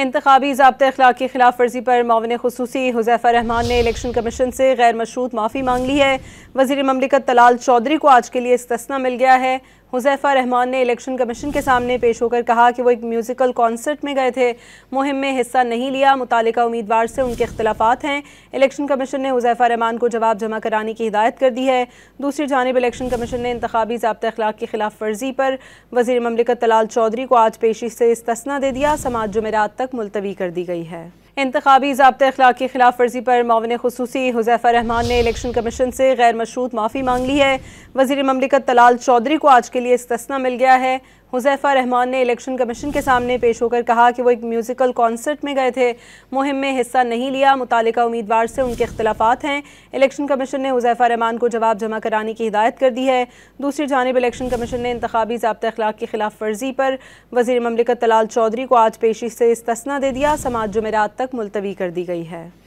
इंतखाबी ज़ाब्ते अखलाक की खिलाफ वर्जी पर मुआविन खुसूसी हुज़ैफ़ा रहमान ने इलेक्शन कमीशन से गैर मशरूत माफ़ी मांग ली है। वज़ीर ममलिकत तलाल चौधरी को आज के लिए इस्तिस्ना मिल गया है। हुज़ैफ़ा रहमान ने इलेक्शन कमीशन के सामने पेश होकर कहा कि वो एक म्यूज़िकल कॉन्सर्ट में गए थे, मुहिम में हिस्सा नहीं लिया, मुतालिका उम्मीदवार से उनके इख्तिलाफ़ात हैं। इलेक्शन कमीशन ने हुज़ैफ़ा रहमान को जवाब जमा कराने की हिदायत कर दी है। दूसरी जानिब इलेक्शन कमीशन ने इंतखाबी ज़ाब्ते अखलाक की खिलाफ वर्जी पर वज़ीर ममलिकत तलाल चौधरी को आज पेशी से इस्तिस्ना दे दिया। समात जुमेरात तक मुलतवी कर दी गई है। इंतखाबी ज़ाब्ते अखलाक की खिलाफ वर्जी पर मुआविन खुसूसी हुज़ैफ़ा रहमान ने इलेक्शन कमीशन से गैर मशरूत माफ़ी मांग ली है। वज़ीर ममलिकत तलाल चौधरी को आज के लिए इस्तिस्ना मिल गया है। हुज़ैफ़ा रहमान ने इलेक्शन कमीशन के सामने पेश होकर कहा कि वो एक म्यूज़िकल कॉन्सर्ट में गए थे, मुहिम में हिस्सा नहीं लिया, मुतालिका उम्मीदवार से उनके इख्तिलाफ़ात हैं। इलेक्शन कमीशन ने हुज़ैफ़ा रहमान को जवाब जमा कराने की हिदायत कर दी है। दूसरी जानिब इलेक्शन कमीशन ने इंतखाबी ज़ाब्ते अखलाक की खिलाफ वर्जी पर वज़ीर ममलिकत तलाल चौधरी को आज पेशी से इस्तिस्ना दे दिया। समात जुमेरात तक मुलतवी कर दी गई है।